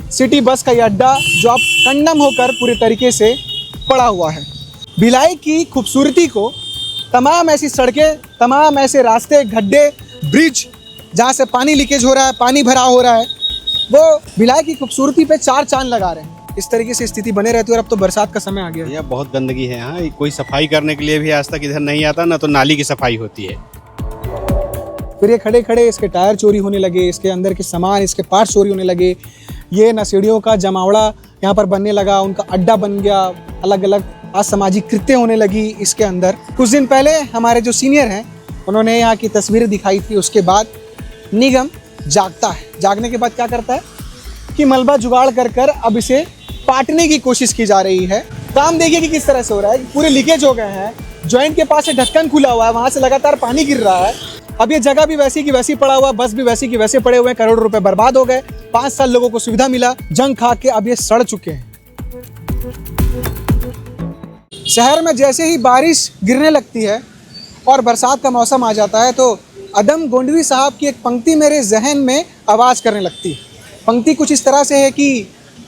City bus का ये अड्डा जो अब कंडम होकर पूरे तरीके से पड़ा हुआ है। भिलाई की खूबसूरती को तमाम ऐसी सड़कें, तमाम ऐसे रास्ते, गड्ढे, ब्रिज जहाँ से पानी लीकेज हो रहा है, पानी भराव हो रहा है, वो भिलाई की खूबसूरती पे चार चांद लगा रहे हैं। इस तरीके से स्थिति बने रहती है और अब तो बरसात का समय आ गया है। यह बहुत गंदगी है यहाँ, कोई सफाई करने के लिए भी आज तक इधर नहीं आता, ना तो नाली की सफाई होती है। फिर ये खड़े खड़े इसके टायर चोरी होने लगे, इसके अंदर के सामान, इसके पार्ट्स चोरी होने लगे। ये नशेड़ियों का जमावड़ा यहाँ पर बनने लगा, उनका अड्डा बन गया, अलग अलग असामाजिक कृत्य होने लगी इसके अंदर। कुछ दिन पहले हमारे जो सीनियर हैं उन्होंने यहाँ की तस्वीरें दिखाई थी। उसके बाद निगम जागता है। जागने के बाद क्या करता है कि मलबा जुगाड़ कर कर अब इसे पाटने की कोशिश की जा रही है। काम देखिए कि किस तरह से हो रहा है। पूरे लीकेज हो गए हैं, जॉइंट के पास से ढक्कन खुला हुआ है, वहाँ से लगातार पानी गिर रहा है। अब ये जगह भी वैसी की वैसी पड़ा हुआ, बस भी वैसी की वैसे पड़े हुए हैं। करोड़ों रुपए बर्बाद हो गए। 5 साल लोगों को सुविधा मिला, जंग खा के अब ये सड़ चुके हैं। शहर में जैसे ही बारिश गिरने लगती है और बरसात का मौसम आ जाता है तो अदम गोंडवी साहब की एक पंक्ति मेरे जहन में आवाज़ करने लगती है। पंक्ति कुछ इस तरह से है कि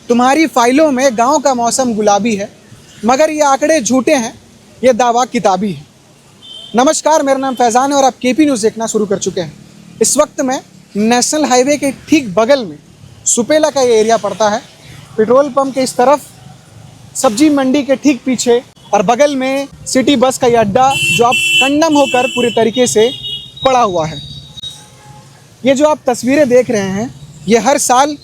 तुम्हारी फाइलों में गांव का मौसम गुलाबी है, मगर ये आंकड़े झूठे हैं, ये दावा किताबी है। नमस्कार, मेरा नाम फैज़ान है और आप केपी न्यूज़ देखना शुरू कर चुके हैं। इस वक्त मैं नेशनल हाईवे के ठीक बगल में सुपेला का ये एरिया पड़ता है। पेट्रोल पंप के इस तरफ, सब्जी मंडी के ठीक पीछे और बगल में सिटी बस का ये अड्डा जो अब कंडम होकर पूरे तरीके से पड़ा हुआ है। ये जो आप तस्वीरें देख रहे हैं, ये हर साल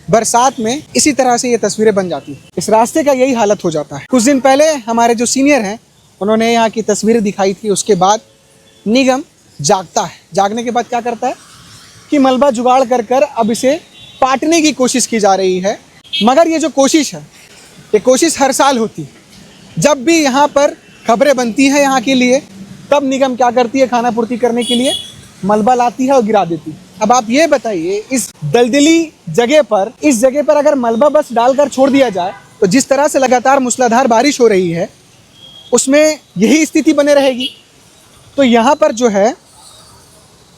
बरसात में इसी तरह से ये तस्वीरें बन जाती हैं। इस रास्ते का यही हालत हो जाता है। कुछ दिन पहले हमारे जो सीनियर हैं उन्होंने यहाँ की तस्वीरें दिखाई थी। उसके बाद निगम जागता है। जागने के बाद क्या करता है कि मलबा जुगाड़ कर कर अब इसे पाटने की कोशिश की जा रही है। मगर ये जो कोशिश है, ये कोशिश हर साल होती है। जब भी यहाँ पर खबरें बनती हैं यहाँ के लिए, तब निगम क्या करती है, खाना पूर्ति करने के लिए मलबा लाती है और गिरा देती है। अब आप ये बताइए, इस दलदली जगह पर, इस जगह पर अगर मलबा बस डालकर छोड़ दिया जाए तो जिस तरह से लगातार मूसलाधार बारिश हो रही है उसमें यही स्थिति बने रहेगी। तो यहाँ पर जो है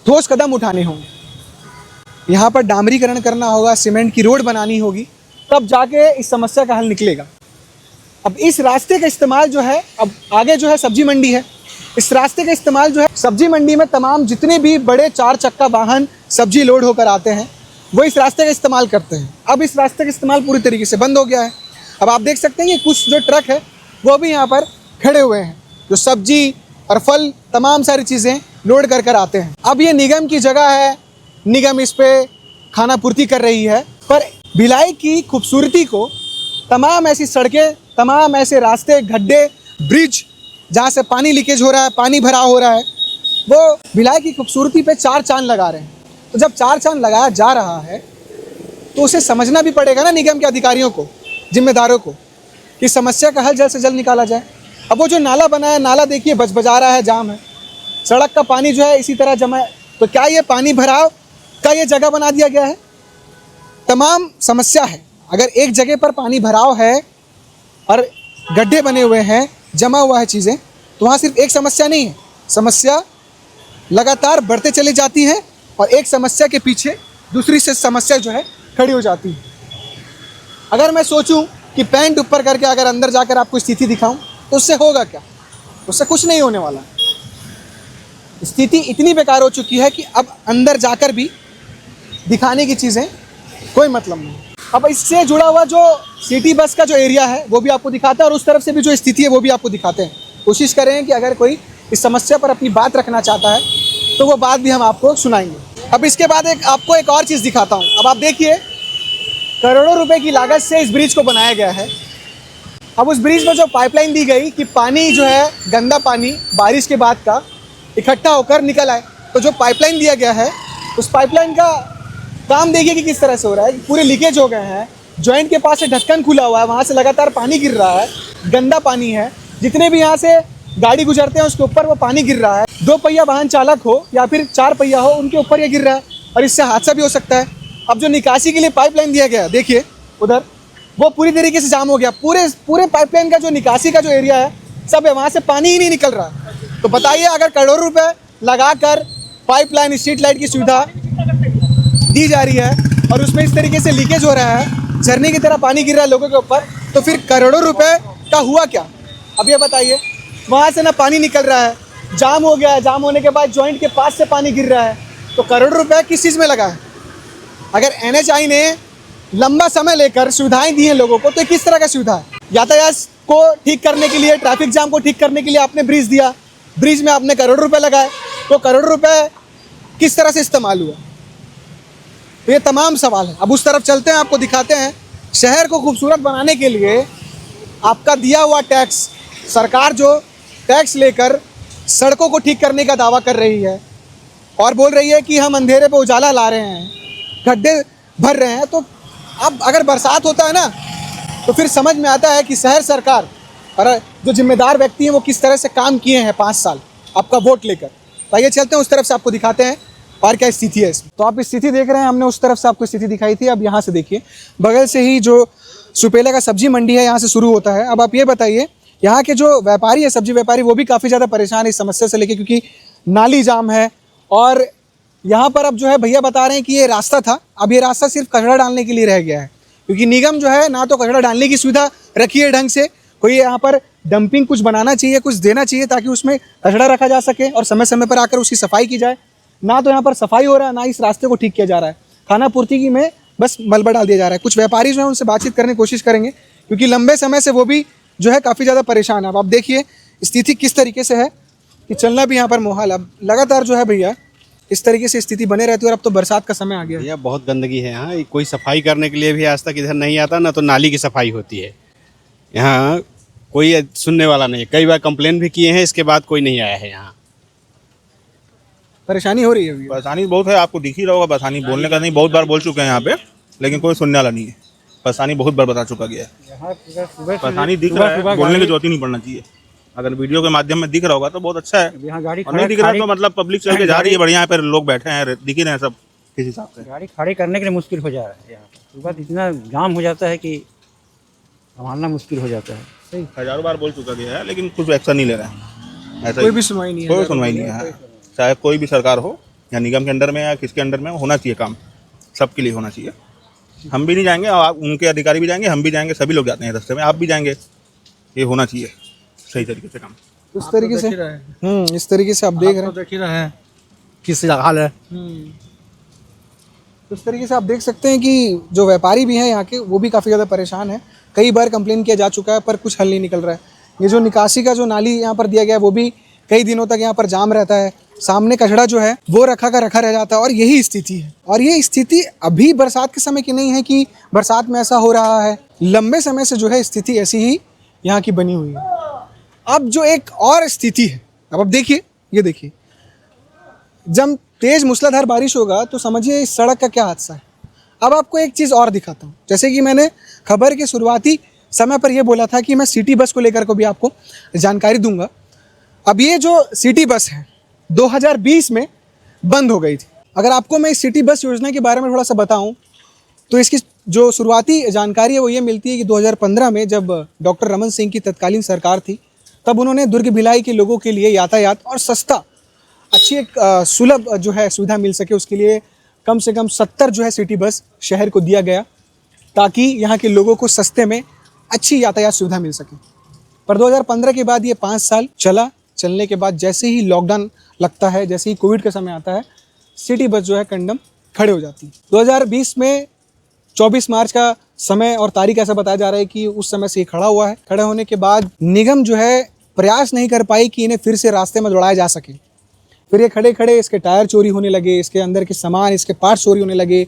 ठोस कदम उठाने होंगे, यहाँ पर डामरीकरण करना होगा, सीमेंट की रोड बनानी होगी, तब जाके इस समस्या का हल निकलेगा। अब इस रास्ते का इस्तेमाल जो है, अब आगे जो है सब्जी मंडी है, इस रास्ते का इस्तेमाल जो है सब्जी मंडी में तमाम जितने भी बड़े 4 चक्का वाहन सब्जी लोड होकर आते हैं वो इस रास्ते का इस्तेमाल करते हैं। अब इस रास्ते का इस्तेमाल पूरी तरीके से बंद हो गया है। अब आप देख सकते हैं कि कुछ जो ट्रक है वो भी यहाँ पर खड़े हुए हैं, जो सब्जी और फल तमाम सारी चीज़ें लोड कर कर आते हैं। अब ये निगम की जगह है, निगम इस पे खाना पूर्ति कर रही है, पर भिलाई की खूबसूरती को तमाम ऐसी सड़कें, तमाम ऐसे रास्ते, गड्ढे, ब्रिज जहाँ से पानी लीकेज हो रहा है, पानी भराव हो रहा है, वो भिलाई की खूबसूरती पे चार चांद लगा रहे हैं। तो जब चार चांद लगाया जा रहा है तो उसे समझना भी पड़ेगा ना निगम के अधिकारियों को, जिम्मेदारों को, कि समस्या का हल जल्द से जल्द निकाला जाए। अब वो जो नाला बना है, नाला देखिए बजा रहा है, जाम है, सड़क का पानी जो है इसी तरह जमा है। तो क्या ये पानी भराव का ये जगह बना दिया गया है? तमाम समस्या है। अगर एक जगह पर पानी भराव है और गड्ढे बने हुए हैं, जमा हुआ है चीज़ें, तो वहाँ सिर्फ एक समस्या नहीं है, समस्या लगातार बढ़ते चली जाती है और एक समस्या के पीछे दूसरी से समस्या जो है खड़ी हो जाती है। अगर मैं सोचूं कि पैंट ऊपर करके अगर अंदर जाकर आपको स्थिति दिखाऊं तो उससे होगा क्या? उससे कुछ नहीं होने वाला। स्थिति इतनी बेकार हो चुकी है कि अब अंदर जाकर भी दिखाने की चीज़ें कोई मतलब नहीं। अब इससे जुड़ा हुआ जो सिटी बस का जो एरिया है वो भी आपको दिखाता है और उस तरफ से भी जो स्थिति है वो भी आपको दिखाते हैं। कोशिश करें कि अगर कोई इस समस्या पर अपनी बात रखना चाहता है तो वो बात भी हम आपको सुनाएंगे। अब इसके बाद आपको एक और चीज़ दिखाता हूँ। अब आप देखिए, करोड़ों रुपए की लागत से इस ब्रिज को बनाया गया है। अब उस ब्रिज में जो पाइपलाइन दी गई कि पानी जो है, गंदा पानी बारिश के बाद का इकट्ठा होकर निकल आए, तो जो पाइपलाइन दिया गया है उस पाइपलाइन का काम देखिए कि किस तरह से हो रहा है। पूरे लीकेज हो गए हैं, जॉइंट के पास से ढक्कन खुला हुआ है, वहाँ से लगातार पानी गिर रहा है, गंदा पानी है। जितने भी यहाँ से गाड़ी गुजरते हैं उसके ऊपर वो पानी गिर रहा है। 2 पहिया वाहन चालक हो या फिर 4 पहिया हो, उनके ऊपर ये गिर रहा है और इससे हादसा भी हो सकता है। अब जो निकासी के लिए पाइपलाइन दिया गया है, देखिए उधर, वो पूरी तरीके से जाम हो गया। पूरे पाइपलाइन का जो निकासी का जो एरिया है सब है, वहाँ से पानी ही नहीं निकल रहा। तो बताइए, अगर करोड़ों रुपए लगाकर पाइपलाइन, स्ट्रीट लाइट की सुविधा दी जा रही है और उसमें इस तरीके से लीकेज हो रहा है झरने की तरह पानी गिर रहा है लोगों के ऊपर, तो फिर करोड़ों रुपए का हुआ क्या? अब ये बताइए, वहाँ से ना पानी निकल रहा है, जाम हो गया है, जाम होने के बाद जॉइंट के पास से पानी गिर रहा है, तो करोड़ों रुपए किस चीज़ में लगा है? अगर NHAI ने लंबा समय लेकर सुविधाएं दी हैं लोगों को, तो किस तरह का सुविधा है? यातायात को ठीक करने के लिए, ट्रैफिक जाम को ठीक करने के लिए आपने ब्रिज दिया, ब्रिज में आपने करोड़ों रुपए लगाए, तो करोड़ों रुपए किस तरह से इस्तेमाल हुआ? तो ये तमाम सवाल है। अब उस तरफ चलते हैं, आपको दिखाते हैं शहर को खूबसूरत बनाने के लिए आपका दिया हुआ टैक्स, सरकार जो टैक्स लेकर सड़कों को ठीक करने का दावा कर रही है और बोल रही है कि हम अंधेरे पे उजाला ला रहे हैं, गड्ढे भर रहे हैं। तो अब अगर बरसात होता है ना, तो फिर समझ में आता है कि शहर सरकार और जो जिम्मेदार व्यक्ति हैं वो किस तरह से काम किए हैं 5 साल आपका वोट लेकर। तो आइए चलते हैं उस तरफ से, आपको दिखाते हैं और क्या स्थिति है इसमें। तो आप स्थिति देख रहे हैं, हमने उस तरफ से आपको स्थिति दिखाई थी। अब यहाँ से देखिए, बगल से ही जो सुपेला का सब्जी मंडी है यहाँ से शुरू होता है। अब आप ये बताइए, यहाँ के जो व्यापारी है, सब्जी व्यापारी, वो भी काफ़ी ज़्यादा परेशान है इस समस्या से लेके, क्योंकि नाली जाम है। और यहाँ पर अब जो है भैया बता रहे हैं कि ये रास्ता था, अब ये रास्ता सिर्फ कचरा डालने के लिए रह गया है, क्योंकि निगम जो है ना तो कचरा डालने की सुविधा रखी है ढंग से, कोई यहाँ पर डंपिंग कुछ बनाना चाहिए, कुछ देना चाहिए ताकि उसमें कचरा रखा जा सके और समय समय पर आकर उसकी सफाई की जाए। ना तो यहाँ पर सफाई हो रहा है, ना इस रास्ते को ठीक किया जा रहा है, खाना पूर्ति की में बस मलबा डाल दिया जा रहा है। कुछ व्यापारी जो है उनसे बातचीत करने की कोशिश करेंगे, क्योंकि लंबे समय से वो भी जो है काफ़ी ज़्यादा परेशान है। अब आप देखिए स्थिति किस तरीके से है कि चलना भी यहाँ पर मुहाल। अब लगातार जो है भैया इस तरीके से स्थिति बने रहती है और अब तो बरसात का समय आ गया है। भैया बहुत गंदगी है यहाँ, कोई सफाई करने के लिए भी आज तक इधर नहीं आता, ना तो नाली की सफाई होती है। यहाँ कोई सुनने वाला नहीं, कई बार कंप्लेन भी किए हैं, इसके बाद कोई नहीं आया है यहाँ। परेशानी हो रही है भैया? परेशानी बहुत है, आपको दिख ही रहा होगा। परेशानी बोलने का नहीं, बहुत बार बोल चुके हैं यहाँ पे, लेकिन कोई सुनने वाला नहीं है। परेशानी बहुत बार बता चुका गया है। परेशानी दिख रहा है, बोलने की जरूरत ही नहीं पड़ना चाहिए। अगर वीडियो के माध्यम में दिख रहा होगा तो बहुत अच्छा है, और नहीं दिख रहा है तो मतलब पब्लिक चल के जा रही है बढ़िया, पर लोग बैठे हैं, दिख ही रहे हैं सब किस हिसाब से। गाड़ी खड़ी करने के लिए मुश्किल हो जा रहा है यहाँ पर। सुबह इतना जाम हो जाता है कि संभालना मुश्किल हो जाता है। हजारों बार बोल चुका गया है, लेकिन कुछ एक्शन नहीं ले रहे हैं। ऐसा कोई भी सुनवाई नहीं है, कोई सुनवाई नहीं है। चाहे कोई भी सरकार हो या निगम के अंडर में या किसके अंडर में, होना चाहिए काम, सबके लिए होना चाहिए। हम भी नहीं जाएंगे, उनके अधिकारी भी जाएंगे, हम भी जाएंगे, सभी लोग जाते हैं रास्ते में, आप भी जाएंगे। ये होना चाहिए सही तरीके से काम। इस तरीके से इस तरीके से आप देख रहे हैं, देख ही रहे हैं किस हाल है। इस तरीके से आप देख सकते हैं कि जो व्यापारी भी हैं यहाँ के, वो भी काफ़ी ज़्यादा परेशान है। कई बार कंप्लेन किया जा चुका है पर कुछ हल नहीं निकल रहा है। ये जो निकासी का जो नाली यहाँ पर दिया गया है, वो भी कई दिनों तक यहाँ पर जाम रहता है। सामने कचरा जो है वो रखा का रखा रह जाता है, और यही स्थिति है। और ये स्थिति अभी बरसात के समय की नहीं है कि बरसात में ऐसा हो रहा है, लंबे समय से जो है स्थिति ऐसी ही यहाँ की बनी हुई है। अब जो एक और स्थिति है, अब देखिए, ये देखिए, जब तेज मूसलाधार बारिश होगा तो समझिए इस सड़क का क्या हादसा है। अब आपको एक चीज़ और दिखाता हूँ। जैसे कि मैंने खबर के शुरुआती समय पर यह बोला था कि मैं सिटी बस को लेकर को भी आपको जानकारी दूंगा। अब ये जो सिटी बस है 2020 में बंद हो गई थी। अगर आपको मैं इस सिटी बस योजना के बारे में थोड़ा सा बताऊं तो इसकी जो शुरुआती जानकारी है वो ये मिलती है कि 2015 में जब डॉक्टर रमन सिंह की तत्कालीन सरकार थी, तब उन्होंने दुर्ग भिलाई के लोगों के लिए यातायात और सस्ता अच्छी एक सुलभ जो है सुविधा मिल सके, उसके लिए कम से कम 70 जो है सिटी बस शहर को दिया गया, ताकि यहाँ के लोगों को सस्ते में अच्छी यातायात सुविधा मिल सके। पर 2015 के बाद ये 5 साल चला। चलने के बाद जैसे ही लॉकडाउन लगता है, जैसे ही कोविड का समय आता है, सिटी बस जो है कंडम खड़े हो जाती है। 2020 में 24 मार्च का समय और तारीख ऐसा बताया जा रहा है कि उस समय से ये खड़ा हुआ है। खड़े होने के बाद निगम जो है प्रयास नहीं कर पाई कि इन्हें फिर से रास्ते में दौड़ाया जा सके। फिर ये खड़े खड़े इसके टायर चोरी होने लगे, इसके अंदर के सामान, इसके पार्ट्स चोरी होने लगे।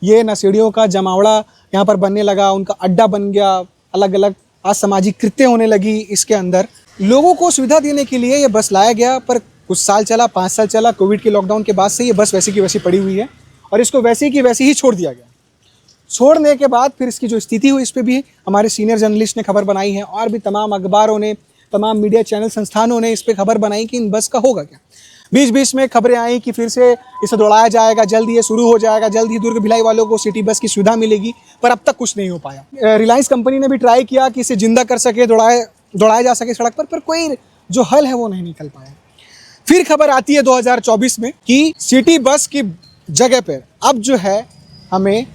ये नशेड़ियों का जमावड़ा यहाँ पर बनने लगा, उनका अड्डा बन गया, अलग अलग असामाजिक कृत्य होने लगी इसके अंदर। लोगों को सुविधा देने के लिए ये बस लाया गया, पर कुछ साल चला, 5 साल चला। कोविड के लॉकडाउन के बाद से ये बस वैसी की वैसी पड़ी हुई है और इसको वैसी की वैसी ही छोड़ दिया गया। छोड़ने के बाद फिर इसकी जो स्थिति हुई, इस पर भी हमारे सीनियर जर्नलिस्ट ने खबर बनाई है, और भी तमाम अखबारों ने, तमाम मीडिया चैनल संस्थानों ने इस पर खबर बनाई कि इन बस का होगा क्या। बीच बीच में खबरें आई कि फिर से इसे दौड़ाया जाएगा, जल्द ये शुरू हो जाएगा, जल्द ही दुर्ग भिलाई वालों को सिटी बस की सुविधा मिलेगी, पर अब तक कुछ नहीं हो पाया। रिलायंस कंपनी ने भी ट्राई किया कि इसे जिंदा कर सके, दौड़ाया जा सके सड़क पर कोई जो हल है वो नहीं निकल पाया। फिर खबर आती है 2024 में कि सिटी बस की जगह पर अब जो है हमें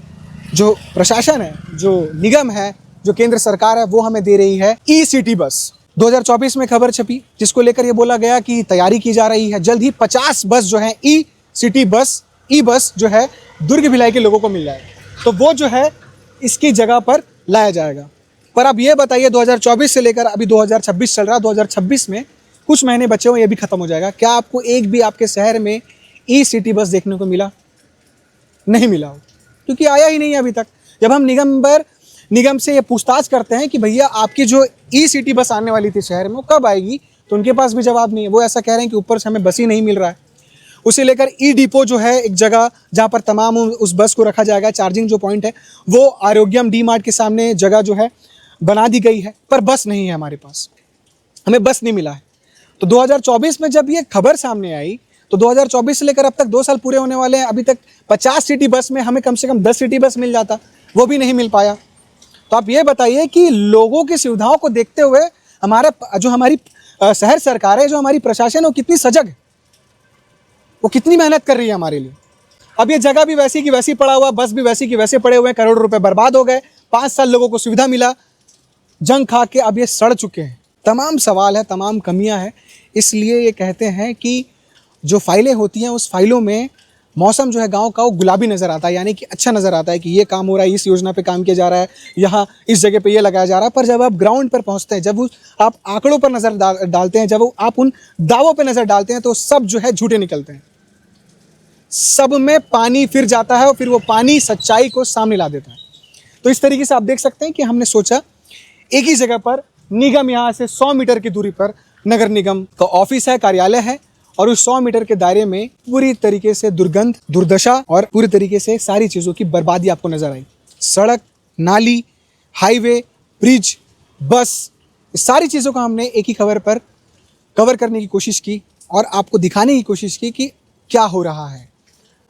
जो प्रशासन है, जो निगम है, जो केंद्र सरकार है, वो हमें दे रही है ई सिटी बस। 2024 में खबर छपी जिसको लेकर ये बोला गया कि तैयारी की जा रही है, जल्द ही 50 बस जो है ई सिटी बस, ई बस जो है दुर्ग भिलाई के लोगों को मिल जाएगा, तो वो जो है इसकी जगह पर लाया जाएगा। पर अब ये बताइए 2024 से लेकर अभी 2026 चल रहा है, 2026 में कुछ महीने बचे हुए, ये भी खत्म हो जाएगा। क्या आपको एक भी आपके शहर में ई सिटी बस देखने को मिला? नहीं मिला हो, क्योंकि आया ही नहीं है अभी तक। जब हम निगम से ये पूछताछ करते हैं कि भैया आपकी जो ई सिटी बस आने वाली थी शहर में वो कब आएगी, तो उनके पास भी जवाब नहीं है। वो ऐसा कह रहे हैं कि ऊपर से हमें बस ही नहीं मिल रहा है। उसे लेकर ई डिपो जो है एक जगह जहाँ पर तमाम उस बस को रखा जाएगा, चार्जिंग जो पॉइंट है वो आरोग्यम डी मार्ट के सामने जगह जो है बना दी गई है, पर बस नहीं है हमारे पास, हमें बस नहीं मिला है। तो 2024 में जब ये खबर सामने आई तो 2024 से लेकर अब तक 2 साल पूरे होने वाले हैं, अभी तक 50 सिटी बस में हमें कम से कम 10 सिटी बस मिल जाता, वो भी नहीं मिल पाया। तो आप ये बताइए कि लोगों की सुविधाओं को देखते हुए हमारी शहर सरकार है, जो हमारी प्रशासन है, वो कितनी सजग है, वो कितनी मेहनत कर रही है हमारे लिए। अब ये जगह भी वैसी की वैसी पड़ा हुआ, बस भी वैसी की वैसे पड़े हुए हैं, करोड़ों रुपए बर्बाद हो गए, 5 साल लोगों को सुविधा मिला, जंग खा के अब ये सड़ चुके हैं। तमाम सवाल है, तमाम कमियां हैं। इसलिए ये कहते हैं कि जो फाइलें होती हैं उस फाइलों में मौसम जो है गांव का वो गुलाबी नज़र आता है, यानी कि अच्छा नज़र आता है कि ये काम हो रहा है, इस योजना पे काम किया जा रहा है, यहाँ इस जगह पे ये लगाया जा रहा है। पर जब आप ग्राउंड पर पहुँचते हैं, जब आप आंकड़ों पर नज़र डालते हैं, जब आप उन दावों पर नज़र डालते हैं, तो सब जो है झूठे निकलते हैं। सब में पानी फिर जाता है और फिर वो पानी सच्चाई को सामने ला देता है। तो इस तरीके से आप देख सकते हैं कि हमने सोचा एक ही जगह पर निगम, यहाँ से 100 मीटर की दूरी पर नगर निगम का ऑफिस है, कार्यालय है, और उस 100 मीटर के दायरे में पूरी तरीके से दुर्गंध, दुर्दशा और पूरी तरीके से सारी चीज़ों की बर्बादी आपको नजर आई। सड़क, नाली, हाईवे, ब्रिज, बस, इस सारी चीज़ों को हमने एक ही खबर पर कवर करने की कोशिश की और आपको दिखाने की कोशिश की कि क्या हो रहा है।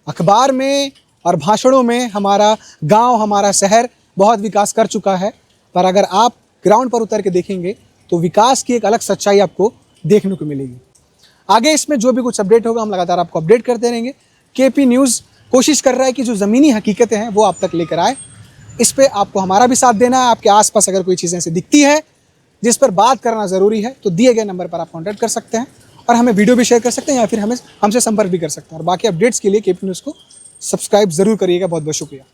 अखबार में और भाषणों में हमारा गांव, हमारा शहर बहुत विकास कर चुका है, पर अगर आप ग्राउंड पर उतर के देखेंगे तो विकास की एक अलग सच्चाई आपको देखने को मिलेगी। आगे इसमें जो भी कुछ अपडेट होगा हम लगातार आपको अपडेट करते रहेंगे। केपी न्यूज़ कोशिश कर रहा है कि जो ज़मीनी हकीकतें हैं वो आप तक लेकर आए। इस पे आपको हमारा भी साथ देना है। आपके आसपास अगर कोई चीज़ ऐसी दिखती है जिस पर बात करना ज़रूरी है तो दिए गए नंबर पर आप कॉन्टैक्ट कर सकते हैं और हमें वीडियो भी शेयर कर सकते हैं या फिर हमसे संपर्क भी कर सकते हैं। और बाकी अपडेट्स के लिए केपी न्यूज़ को सब्सक्राइब ज़रूर करिएगा। बहुत बहुत शुक्रिया।